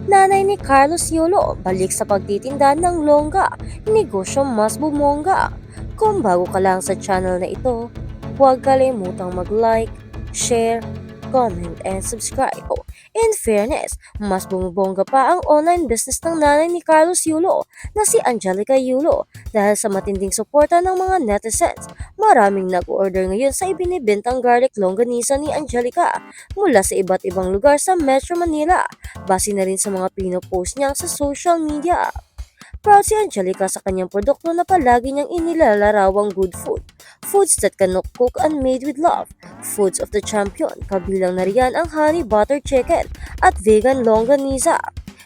Nanay ni Carlos Yulo, balik sa pagtitinda ng longga, negosyo mas bumongga. Kung bago ka lang sa channel na ito, huwag kalimutang mag-like, share, comment, and subscribe. Oh, in fairness, mas bumubongga pa ang online business ng nanay ni Carlos Yulo na si Angelica Yulo dahil sa matinding suporta ng mga netizens. Maraming nag-order ngayon sa ibinibentang garlic longganisa ni Angelica mula sa iba't ibang lugar sa Metro Manila. Base na rin sa mga pinopost niya sa social media. Proud si Angelica sa kanyang produkto na palagi niyang inilalarawang good food. Foods that can cook and made with love. Foods of the champion, kabilang na riyan ang honey butter chicken at vegan longganisa.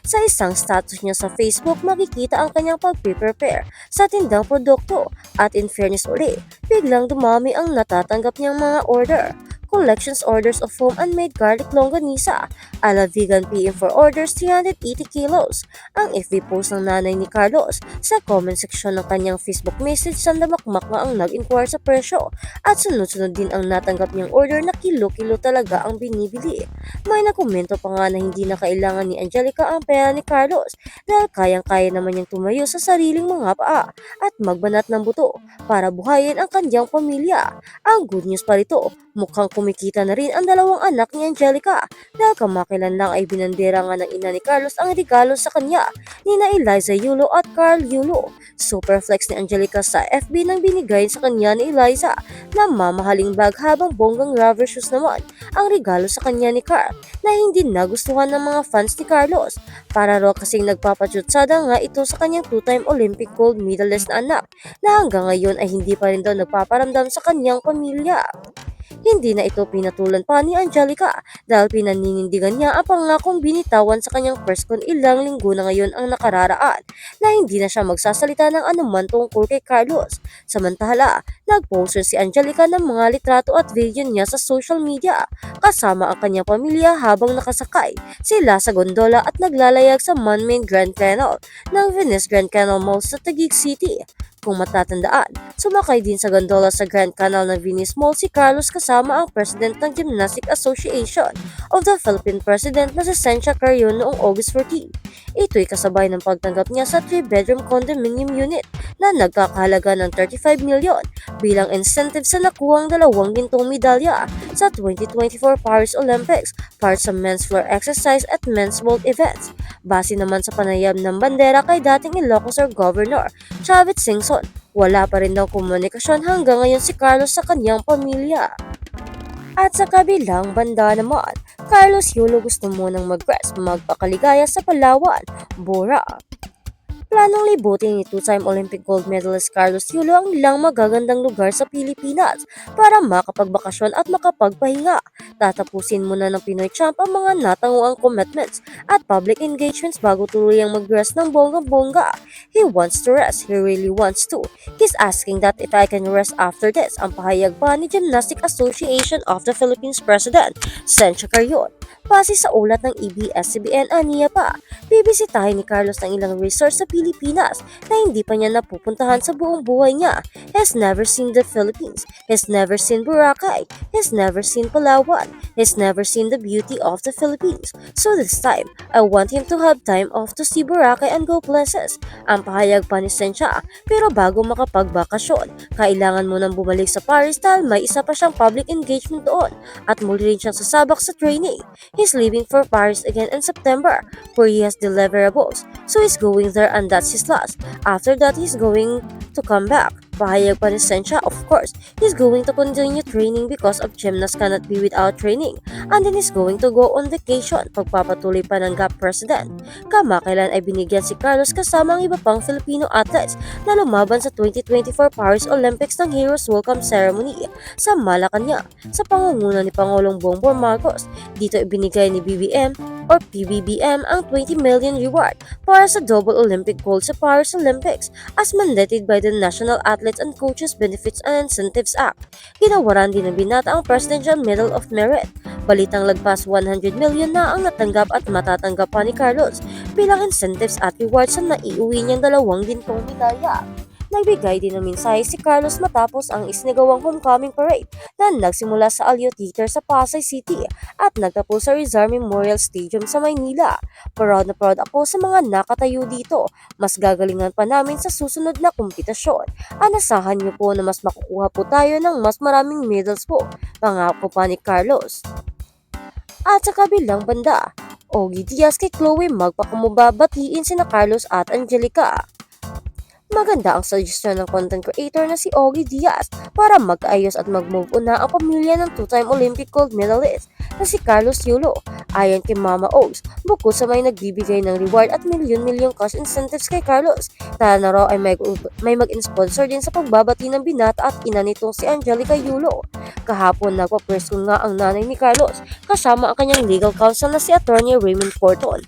Sa isang status niya sa Facebook, makikita ang kanyang pag-prepare sa tindang produkto at in fairness uli, biglang dumami ang natatanggap niyang mga order. Collections orders of home and made garlic longganisa ala vegan PM for orders 380 kilos. Ang FB post ng nanay ni Carlos sa comment section ng kanyang Facebook message sandamakmak nga ang nag-inquire sa presyo at sunod-sunod din ang natanggap niyang order na kilo-kilo talaga ang binibili. May nakomento pa nga na hindi na kailangan ni Angelica ang pera ni Carlos dahil kayang-kaya naman niyang tumayo sa sariling mga paa at magbanat ng buto para buhayin ang kanyang pamilya. Ang good news pa rito, mukhang kumikita na rin ang dalawang anak ni Angelica dahil kamakailan lang ay binandera nga ng ina ni Carlos ang regalo sa kanya ni na Eliza Yulo at Carl Yulo. Super flex ni Angelica sa FB nang binigay sa kanya ni Eliza na mamahaling bag habang bonggang rubber shoes naman ang regalo sa kanya ni Carl na hindi nagustuhan ng mga fans ni Carlos. Para raw kasing nagpapachutsada nga ito sa kanyang two-time Olympic gold medalist na anak na hanggang ngayon ay hindi pa rin daw nagpaparamdam sa kanyang pamilya. Hindi na ito pinatulan pa ni Angelica dahil pinaninindigan niya ang pangakong binitawan sa kanyang press con ilang linggo na ngayon ang nakararaan na hindi na siya magsasalita ng anuman tungkol kay Carlos. Samantala, nag-post si Angelica ng mga litrato at video niya sa social media kasama ang kanyang pamilya habang nakasakay sila sa gondola at naglalayag sa man-made Grand Canal ng Venice Grand Canal Mall sa Taguig City. Kung matatandaan, sumakay din sa gondola sa Grand Canal ng Venice Mall si Carlos kasama ang President ng Gymnastic Association of the Philippine President na si Sencha Carrion noong August 14. Ito'y kasabay ng pagtanggap niya sa 3-bedroom condominium unit na nagkakahalaga ng 35 milyon bilang incentive sa nakuhang dalawang gintong medalya sa 2024 Paris Olympics para sa men's floor exercise at men's vault events. Base naman sa panayam ng bandera kay dating Ilocos Sur Governor Chavit Singson, wala pa rin daw komunikasyon hanggang ngayon si Carlos sa kanyang pamilya. At sa kabilang banda naman, Carlos Yulo gusto munang mag-rest magpakaligaya sa Palawan, Bora. Planong libutin ni two-time Olympic gold medalist Carlos Yulo ang ilang magagandang lugar sa Pilipinas para makapagbakasyon at makapagpahinga. Tatapusin muna ng Pinoy Champ ang mga natanguang commitments at public engagements bago tuluyang mag-rest ng bonggang-bongga. He wants to rest, he really wants to. He's asking that if I can rest after this, ang pahayag pa ni Gymnastic Association of the Philippines President, Sencha Carrion. Base sa ulat ng ABS-CBN, aniya pa, bibisitahin ni Carlos ng ilang resort sa Pilipinas na hindi pa niya napupuntahan sa buong buhay niya. He's never seen the Philippines, he's never seen Boracay, he's never seen Palawan, he's never seen the beauty of the Philippines. So this time, I want him to have time off to see Boracay and go places. Ang pahayag pa ni Sencha, pero bago makapagbakasyon, kailangan mo nang bumalik sa Paris dahil may isa pa siyang public engagement doon at muli rin siyang sasabak sa training. He's leaving for Paris again in September, where he has deliverables. So he's going there and that's his last. After that, he's going to come back. Pahayag pa ni Sencha, of course, he's going to continue training because of gymnasts cannot be without training. And then he's going to go on vacation, pagpapatuloy pa ng GAP President. Kamakailan ay binigyan si Carlos kasama ang iba pang Filipino athletes na lumaban sa 2024 Paris Olympics ng Heroes Welcome Ceremony sa Malacanang sa pangunguna ni Pangulong Bongbong Marcos. Dito ibinigay ni BBM or PBBM ang 20 million reward para sa double Olympic gold sa Paris Olympics as mandated by the National Athletes and Coaches Benefits and Incentives Act. Ginawaran din ng binata ang Presidential Medal of Merit. Balitang lagpas 100 million na ang natanggap at matatanggap pa ni Carlos bilang incentives at rewards sa naiuwi niyang dalawang gintong medalya. Nagbigay din ng mensahe si Carlos matapos ang isinagawang homecoming parade na nagsimula sa Alio Theater sa Pasay City at nagtapos sa Rizal Memorial Stadium sa Maynila. Proud na proud ako sa mga nakatayo dito. Mas gagalingan pa namin sa susunod na kompetisyon. Anasahan niyo po na mas makukuha po tayo ng mas maraming medals po. Pangako pa ni Carlos. At sa kabilang banda, Ogie Diaz kay Chloe magpakamubabatiin sina Carlos at Angelica. Maganda ang suggestion ng content creator na si Ogie Diaz para mag-ayos at mag-move on na ang pamilya ng two-time Olympic gold medalist na si Carlos Yulo. Ayon kay Mama Ogs, bukod sa may nagbibigay ng reward at milyon-milyong cash incentives kay Carlos, tala na raw ay may mag-sponsor din sa pagbabati ng binata at ina nitong si Angelica Yulo. Kahapon nagpa-person nga ang nanay ni Carlos kasama ang kanyang legal counsel na si Attorney Raymond Porton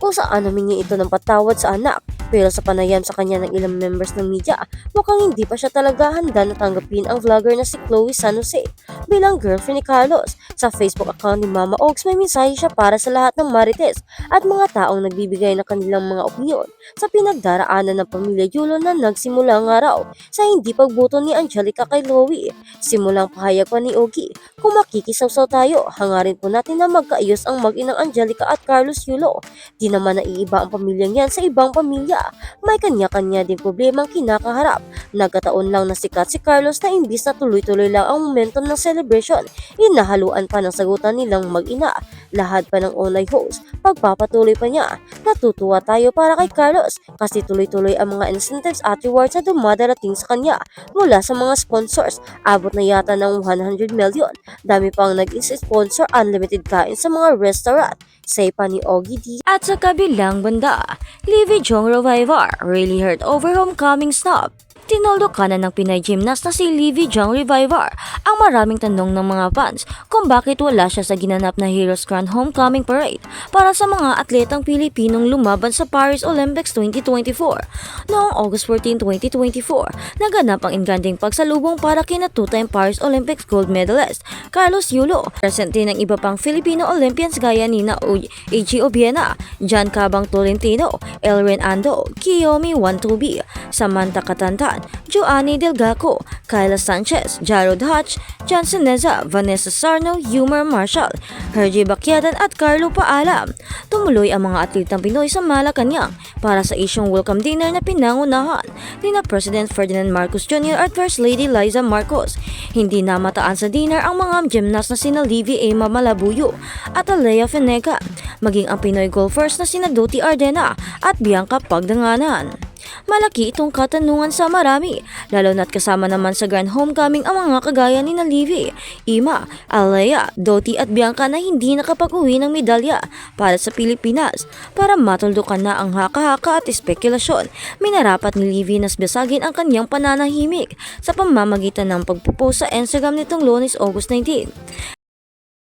kung saan humingi ito ng patawad sa anak. Pero sa panayam sa kanya ng ilang members ng media, mukhang hindi pa siya talaga handa na tanggapin ang vlogger na si Chloe San Jose bilang girlfriend ni Carlos. Sa Facebook account ni Mama Ogs, may mensahe siya para sa lahat ng marites at mga taong nagbibigay ng kanilang mga opinyon sa pinagdaraanan ng pamilya Yulo na nagsimula nga raw sa hindi pagboto ni Angelica kay Chloe. Simulang pahayag pa ni Ogie, kung makikisawsaw tayo, hangarin po natin na magkaayos ang mag-inang Angelica at Carlos Yulo. Di naman naiiba ang pamilyang yan sa ibang pamilya. May kanya-kanya din problemang kinakaharap. Nagkataon lang na sikat si Carlos na imbis na tuloy-tuloy lang ang momentum ng celebration, inahaluan pa ng sagutan nilang mag-ina. Lahat pa ng online host, pagpapatuloy pa niya. Natutuwa tayo para kay Carlos kasi tuloy-tuloy ang mga incentives at rewards na dumadarating sa kanya mula sa mga sponsors. Abot na yata ng 100 million. Dami pang nag-sponsor unlimited kain sa mga restaurant. Say pa ni Ogie D. At sa kabilang banda, Livy Jong Reviver really hurt over homecoming snub. Tinoldo ka na ng Pinay gymnast na si Livy Jong Reviver ang maraming tanong ng mga fans kung bakit wala siya sa ginanap na Heroes Grand Homecoming Parade para sa mga atletang Pilipinong lumaban sa Paris Olympics 2024. Noong August 14, 2024, naganap ang inganding pagsalubong para kina two-time Paris Olympics gold medalist Carlos Yulo. Present din ng iba pang Filipino Olympians gaya ni A.G. Obiena, John Cabang Tolentino, Elren Ando, Kiyomi Wantubi, Samantha Katantan, Joanny Delgaco, Kyla Sanchez, Jarrod Hatch, Johnson Neza, Vanessa Sarno, Humor Marshall, Hergie Bacyadan at Carlo Paalam. Tumuloy ang mga atletang Pinoy sa Malacanang para sa isyong welcome dinner na pinangunahan ni na President Ferdinand Marcos Jr. at First Lady Liza Marcos. Hindi na mataan sa dinner ang mga gymnast na sina Livy Emma Malabuyo at Alea Fenega, maging ang Pinoy golfers na sina Doti Ardena at Bianca Pagdanganan. Malaki itong katanungan sa marami, lalo na't kasama naman sa Grand Homecoming ang mga kagaya ni na Livy, Ima, Alea, Doti at Bianca na hindi nakapag-uwi ng medalya para sa Pilipinas. Para matuldukan na ang haka-haka at espekulasyon, minarapat ni Livy na basagin ang kanyang pananahimik sa pamamagitan ng pagpupost sa Instagram nitong Lunes, August 19.